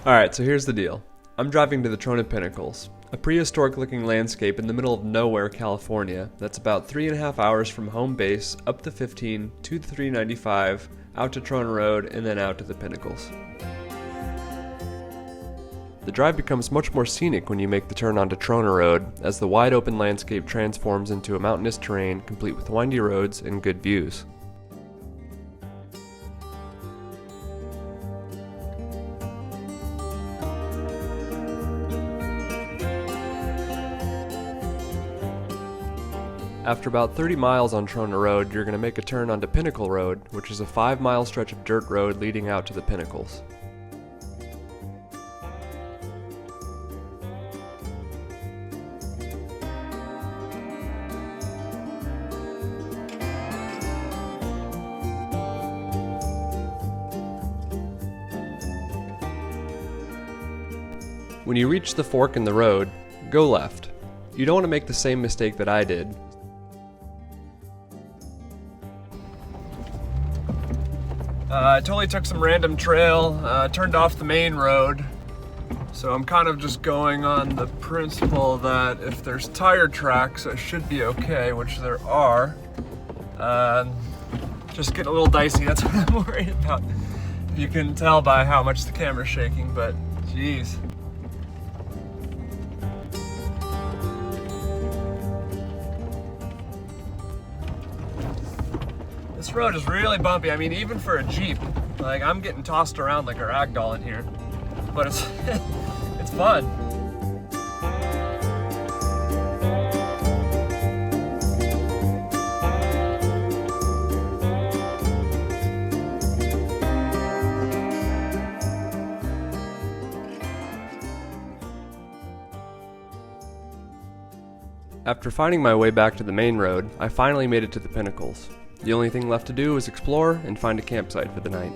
Alright, so here's the deal. I'm driving to the Trona Pinnacles, a prehistoric looking landscape in the middle of nowhere, California, that's about 3.5 hours from home base, up the 15, to the 395, out to Trona Road, and then out to the Pinnacles. The drive becomes much more scenic when you make the turn onto Trona Road, as the wide open landscape transforms into a mountainous terrain complete with windy roads and good views. After about 30 miles on Trona Road, you're going to make a turn onto Pinnacle Road, which is a 5-mile stretch of dirt road leading out to the Pinnacles. When you reach the fork in the road, go left. You don't want to make the same mistake that I did. I totally took some random trail, turned off the main road, so I'm kind of just going on the principle that if there's tire tracks, I should be okay, which there are. Just getting a little dicey, that's what I'm worried about. You can tell by how much the camera's shaking, but geez. This road is really bumpy. I mean, even for a Jeep, like I'm getting tossed around like a ragdoll in here, but it's it's fun. After finding my way back to the main road, I finally made it to the Pinnacles. The only thing left to do was explore and find a campsite for the night.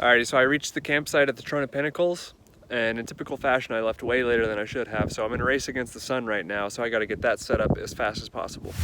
Alrighty, so I reached the campsite at the Trona Pinnacles. And in typical fashion, I left way later than I should have, so I'm in a race against the sun right now, so I gotta get that set up as fast as possible.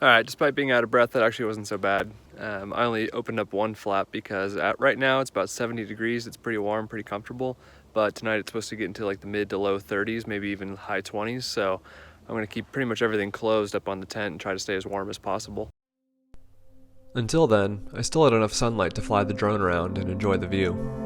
Alright, despite being out of breath, that actually wasn't so bad. I only opened up one flap because right now it's about 70 degrees. It's pretty warm, pretty comfortable, but tonight it's supposed to get into like the mid to low 30s, maybe even high 20s, so I'm going to keep pretty much everything closed up on the tent and try to stay as warm as possible. Until then, I still had enough sunlight to fly the drone around and enjoy the view.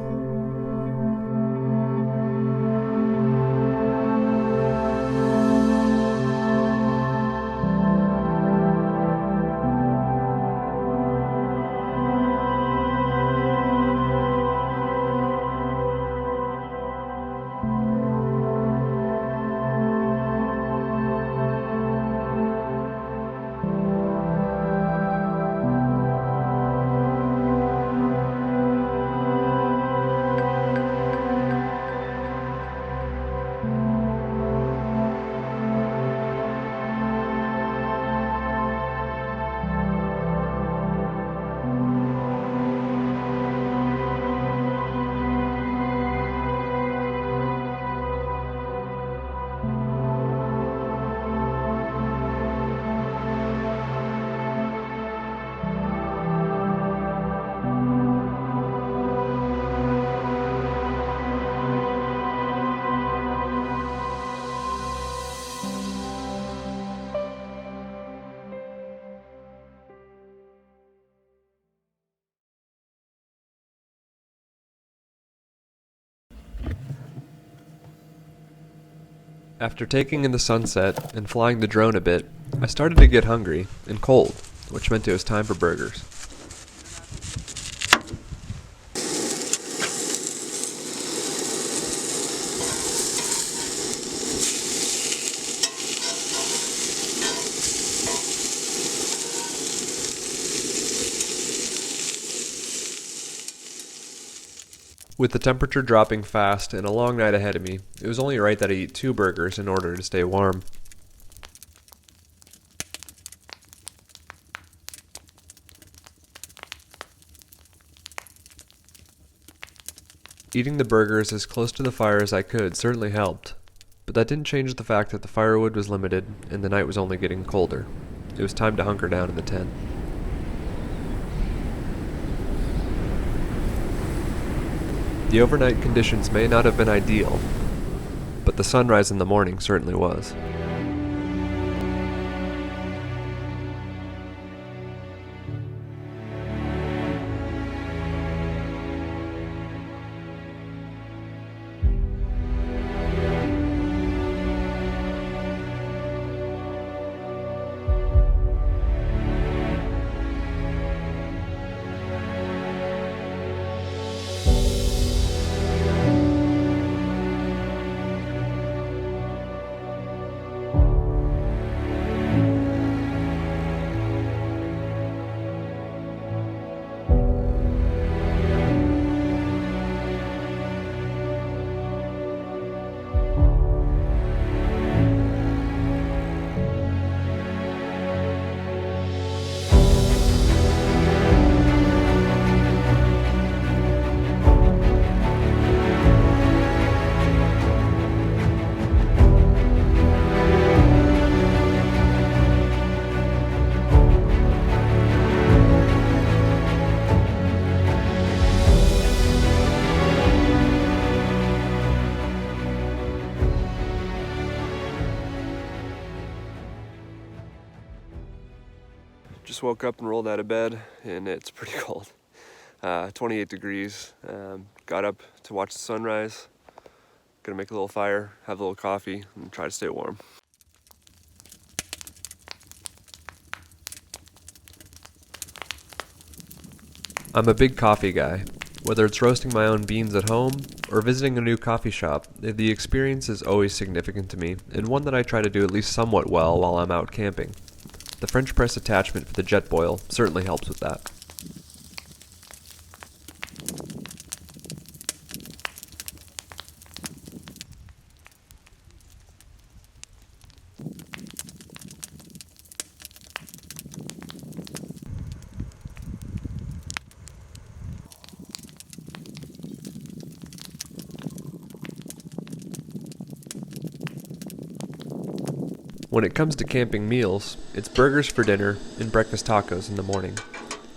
After taking in the sunset and flying the drone a bit, I started to get hungry and cold, which meant it was time for burgers. With the temperature dropping fast and a long night ahead of me, it was only right that I eat 2 burgers in order to stay warm. Eating the burgers as close to the fire as I could certainly helped, but that didn't change the fact that the firewood was limited and the night was only getting colder. It was time to hunker down in the tent. The overnight conditions may not have been ideal, but the sunrise in the morning certainly was. Just woke up and rolled out of bed, and it's pretty cold. 28 degrees. Got up to watch the sunrise. Gonna make a little fire, have a little coffee, and try to stay warm. I'm a big coffee guy, Whether it's roasting my own beans at home or visiting a new coffee shop, the experience is always significant to me, and one that I try to do at least somewhat well while I'm out camping. The French press attachment for the jet boil certainly helps with that. When it comes to camping meals, it's burgers for dinner and breakfast tacos in the morning.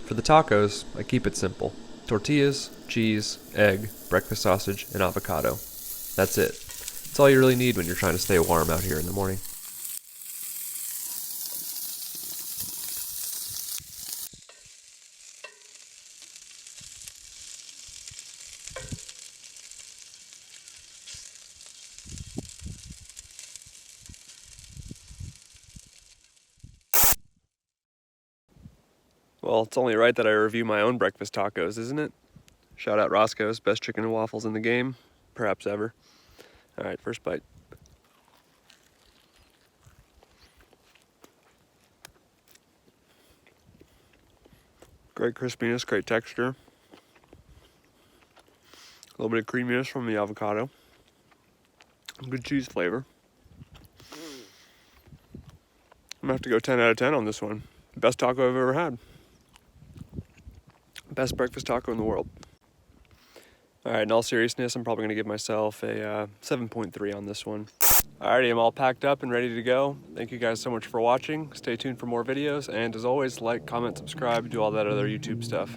For the tacos, I keep it simple. Tortillas, cheese, egg, breakfast sausage, and avocado. That's it. It's all you really need when you're trying to stay warm out here in the morning. Well, it's only right that I review my own breakfast tacos, isn't it? Shout out Roscoe's, best chicken and waffles in the game, perhaps ever. All right, first bite. Great crispiness, great texture. A little bit of creaminess from the avocado. Good cheese flavor. I'm gonna have to go 10 out of 10 on this one. Best taco I've ever had. Best breakfast taco in the world. All right, in all seriousness, I'm probably gonna give myself a 7.3 on this one. Alrighty, I'm all packed up and ready to go. Thank you guys so much for watching. Stay tuned for more videos, and as always, like, comment, subscribe, do all that other YouTube stuff.